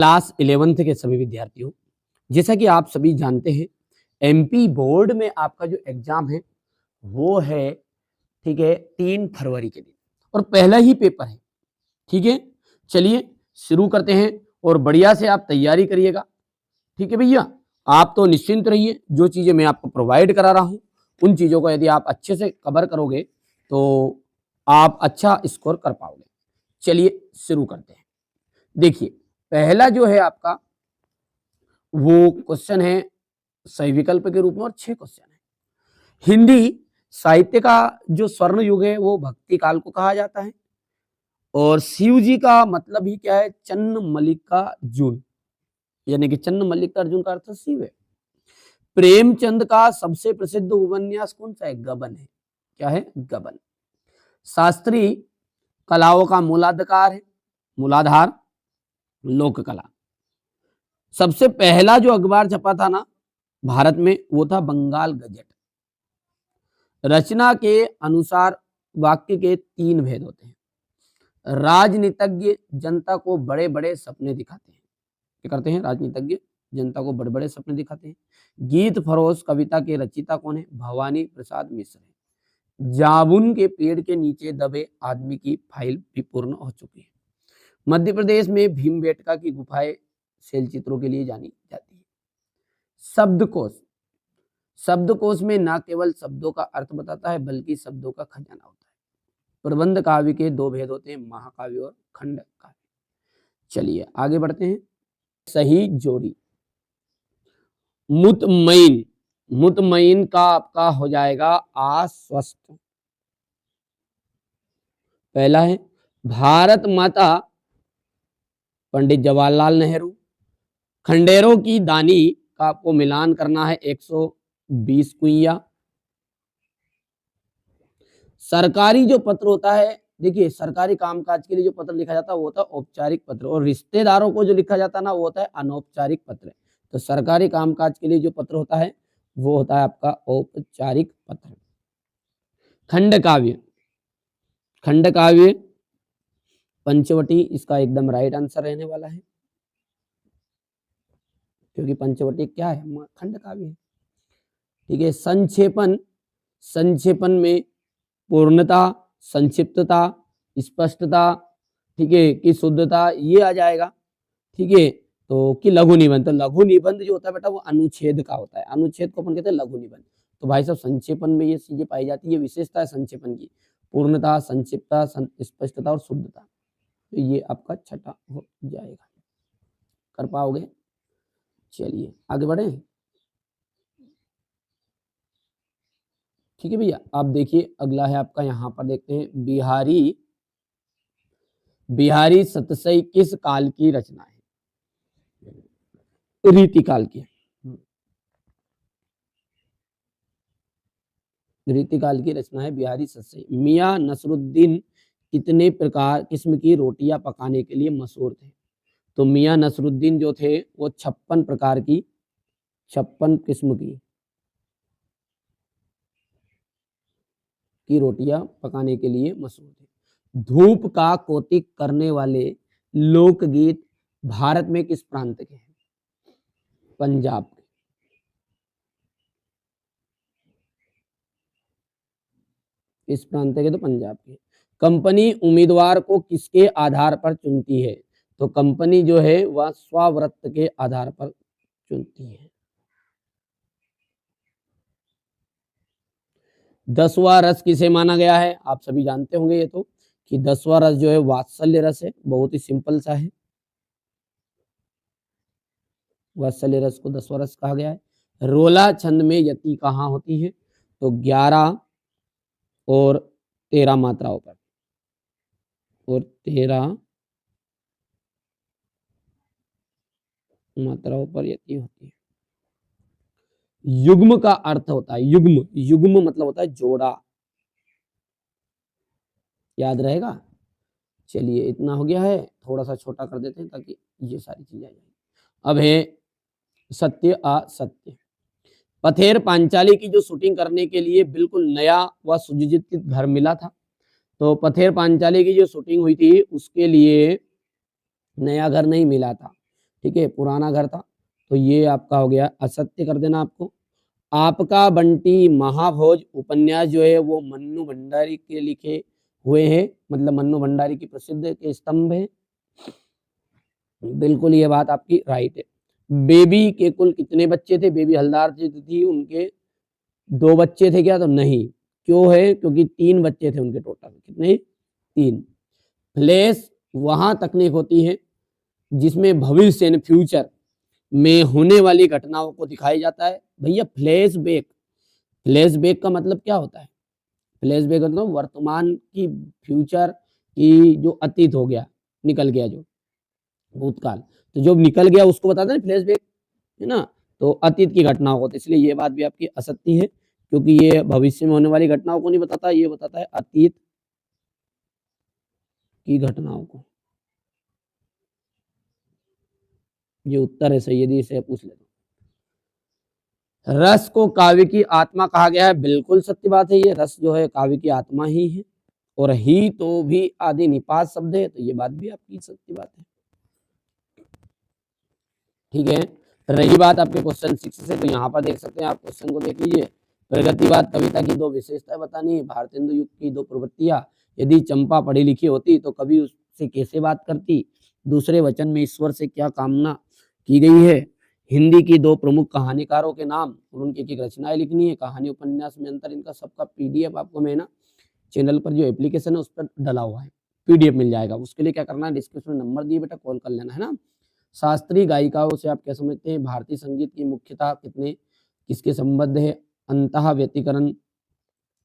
Class 11th के सभी विद्यार्थियों, जैसा कि आप सभी जानते हैं एमपी बोर्ड में आपका जो एग्जाम है वो है, ठीक है, 3 फरवरी के दिन और पहला ही पेपर है। ठीक है, चलिए शुरू करते हैं और बढ़िया से आप तैयारी करिएगा। ठीक है भैया, आप तो निश्चिंत रहिए, जो चीजें मैं आपको प्रोवाइड करा रहा हूं उन चीजों को यदि आप अच्छे से कवर करोगे तो आप अच्छा स्कोर कर पाओगे। चलिए शुरू करते हैं। देखिए, पहला जो है आपका वो क्वेश्चन है सही विकल्प के रूप में और 6 क्वेश्चन है। हिंदी साहित्य का जो स्वर्ण युग है वो भक्ति काल को कहा जाता है और शिव जी का मतलब ही क्या है? चन्न मल्लिकार्जुन, यानी कि चन्न मल्लिकार्जुन का अर्थ शिव है। प्रेमचंद का सबसे प्रसिद्ध उपन्यास कौन सा है? गबन है। क्या है? गबन। शास्त्रीय कलाओं का मूलाधार लोक कला। सबसे पहला जो अखबार छपा था ना भारत में वो था बंगाल गजट। रचना के अनुसार वाक्य के 3 भेद होते हैं। राजनीतिज्ञ जनता को बड़े बड़े सपने दिखाते हैं। क्या करते हैं? राजनीतिज्ञ जनता को बड़े बड़े सपने दिखाते हैं। गीत फरोश कविता के रचयिता कौन है? भवानी प्रसाद मिश्र है। जामुन के पेड़ के नीचे दबे आदमी की फाइल भी पूर्ण हो चुकी है। मध्य प्रदेश में भीमबेटका की गुफाएं शैल चित्रों के लिए जानी जाती है। शब्दकोश, शब्दकोश में न केवल शब्दों का अर्थ बताता है बल्कि शब्दों का खजाना होता है। प्रबंध काव्य के 2 भेद होते हैं, महाकाव्य और खंड काव्य। चलिए आगे बढ़ते हैं। सही जोड़ी। मुतमईन, मुतमईन का आपका हो जाएगा आश्वस्त। पहला है भारत माता पंडित जवाहरलाल नेहरू। खंडेरों की दानी का आपको मिलान करना है 120 कुइया। सरकारी जो पत्र होता है, देखिए सरकारी कामकाज के लिए जो पत्र लिखा जाता है वो होता है औपचारिक पत्र और रिश्तेदारों को जो लिखा जाता है ना वो होता है अनौपचारिक पत्र। तो सरकारी कामकाज के लिए जो पत्र होता है वो होता है आपका औपचारिक पत्र। खंड काव्य, खंड काव्य पंचवटी इसका एकदम राइट आंसर रहने वाला है, क्योंकि पंचवटी क्या है? खंड काव्य है। ठीक है। संक्षेपण, संक्षेपण में पूर्णता, संक्षिप्तता, स्पष्टता, ठीक है, कि शुद्धता, ये आ जाएगा। ठीक है। तो कि लघु निबंध, तो लघु निबंध जो होता है बेटा वो अनुच्छेद का होता है। अनुच्छेद को अपन कहते हैं लघु निबंध। तो भाई साहब संक्षेपण में ये चीजें पाई जाती है, विशेषता है संक्षेपण की, पूर्णता, संक्षिप्तता, स्पष्टता और शुद्धता। तो ये आपका छठा हो जाएगा। कर पाओगे? चलिए आगे बढ़े। ठीक है भैया, आप देखिए अगला है आपका, यहां पर देखते हैं बिहारी, बिहारी सतसई किस काल की रचना है? रीतिकाल की, रीतिकाल की रचना है बिहारी सतसई। मियां नसरुद्दीन कितने प्रकार किस्म की रोटियां पकाने के लिए मशहूर थे? तो मियां नसरुद्दीन जो थे वो 56 प्रकार की, 56 किस्म की रोटियां पकाने के लिए मशहूर थे। धूप का कौतिक करने वाले लोकगीत भारत में किस प्रांत के हैं? पंजाब के। किस प्रांत के? तो पंजाब के। कंपनी उम्मीदवार को किसके आधार पर चुनती है? तो कंपनी जो है वह स्वाव्रत के आधार पर चुनती है। 10वां रस किसे माना गया है? आप सभी जानते होंगे ये तो, कि 10वां रस जो है वात्सल्य रस है। बहुत ही सिंपल सा है, वात्सल्य रस को 10वां रस कहा गया है। रोला छंद में यति कहाँ होती है? तो 11 और 13 मात्राओं पर, और 13 मात्राओं पर यति होती है। युग्म का अर्थ होता है, युग्म, युग्म मतलब होता है जोड़ा, याद रहेगा। चलिए इतना हो गया है, थोड़ा सा छोटा कर देते हैं ताकि ये सारी चीजें आ जाए। अब है सत्य असत्य। पथेर पांचाली की जो शूटिंग करने के लिए बिल्कुल नया व सुसज्जित घर मिला था, तो पथेर पांचाली की जो शूटिंग हुई थी उसके लिए नया घर नहीं मिला था, ठीक है, पुराना घर था, तो ये आपका हो गया असत्य कर देना आपको। आपका बंटी महाभोज उपन्यास जो है वो मन्नू भंडारी के लिखे हुए हैं, मतलब मन्नू भंडारी की प्रसिद्ध के स्तंभ है। बिल्कुल ये बात आपकी राइट है। बेबी के कुल कितने बच्चे थे? बेबी हलदार थी, उनके 2 बच्चे थे क्या? तो नहीं, क्यों है? क्योंकि 3 बच्चे थे उनके टोटल। कितने? 3। फ्लैश वहां तकनीक होती है जिसमें भविष्य यानी फ्यूचर में होने वाली घटनाओं को दिखाया जाता है। भैया फ्लैशबैक, फ्लैशबैक का मतलब क्या होता है? फ्लैशबैक मतलब वर्तमान की, फ्यूचर की, जो अतीत हो गया, निकल गया, जो भूतकाल, तो जो निकल गया उसको बताते हैं फ्लैशबैक, है ना। तो अतीत की घटनाओं को, तो इसलिए ये बात भी आपकी असत्य है, क्योंकि ये भविष्य में होने वाली घटनाओं को नहीं बताता, ये बताता है अतीत की घटनाओं को। ये उत्तर है सही, यदि इसे पूछ ले तो। रस को काव्य की आत्मा कहा गया है, बिल्कुल सत्य बात है, ये रस जो है काव्य की आत्मा ही है। और ही तो भी आदि निपात शब्द है, तो ये बात भी आपकी सत्य बात है। ठीक है, रही बात आपके क्वेश्चन 6 से, तो यहाँ पर देख सकते हैं आप, क्वेश्चन को देख लीजिए। प्रगतिवाद कविता की 2 विशेषताएं बतानी है, भारतेंदु युग की 2 प्रवृत्तियां। यदि चंपा पढ़ी लिखी होती तो कभी उससे कैसे बात करती? दूसरे वचन में ईश्वर से क्या कामना की गई है? हिंदी की 2 प्रमुख कहानीकारों के नाम और उनकी एक रचनाएं लिखनी है। कहानी उपन्यास में अंतर, इनका सबका पीडीएफ आपको मैं ना चैनल पर जो एप्लीकेशन है उस पर डला हुआ है, पीडीएफ मिल जाएगा। उसके लिए क्या करना है, डिस्क्रिप्शन में नंबर दिए बेटा, कॉल कर लेना, है ना। शास्त्रीय गायिकाओं से आप क्या समझते हैं? भारतीय संगीत की मुख्यता कितने किसके संबद्ध है? अंतः व्यतिकरण,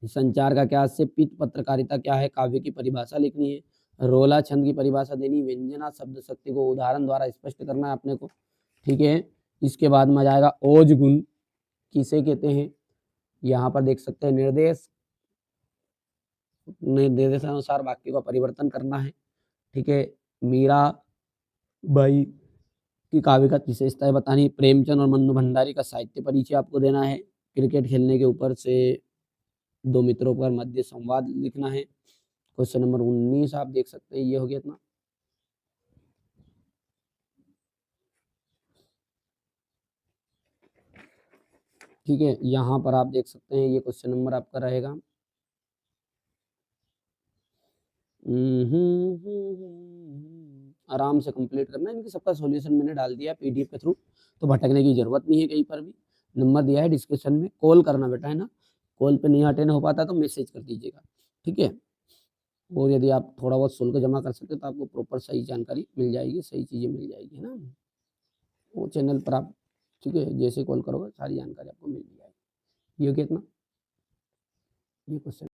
संचार का क्या से, पित पत्रकारिता क्या है? काव्य की परिभाषा लिखनी है। रोला छंद की परिभाषा देनी, व्यंजना शब्द शक्ति को उदाहरण द्वारा स्पष्ट करना है अपने को। ठीक है, इसके बाद में आ जाएगा ओज गुण किसे कहते हैं? यहाँ पर देख सकते हैं निर्देशानुसार वाक्य का परिवर्तन करना है। ठीक है, मीरा बाई की काव्य का विशेषताएं बतानी, प्रेमचंद और मन्नू भंडारी का साहित्य परिचय आपको देना है। क्रिकेट खेलने के ऊपर से 2 मित्रों पर मध्य संवाद लिखना है। क्वेश्चन नंबर 19 आप देख सकते हैं, ये हो गया इतना। ठीक है, यहाँ पर आप देख सकते हैं, ये क्वेश्चन नंबर आपका रहेगा। आराम से कंप्लीट करना है, इनकी सबका सॉल्यूशन मैंने डाल दिया पीडीएफ के थ्रू, तो भटकने की जरूरत नहीं है कहीं पर भी। नंबर दिया है डिस्क्रिप्शन में, कॉल करना बेटा, है ना। कॉल पे नहीं अटेंड हो पाता तो मैसेज कर दीजिएगा, ठीक है। और यदि आप थोड़ा बहुत शुल्क जमा कर सकते तो आपको प्रॉपर सही जानकारी मिल जाएगी, सही चीज़ें मिल जाएगी, है ना। वो चैनल पर आप, ठीक है, जैसे कॉल करोगे सारी जानकारी आपको मिल जाएगी। ये कितना, ये क्वेश्चन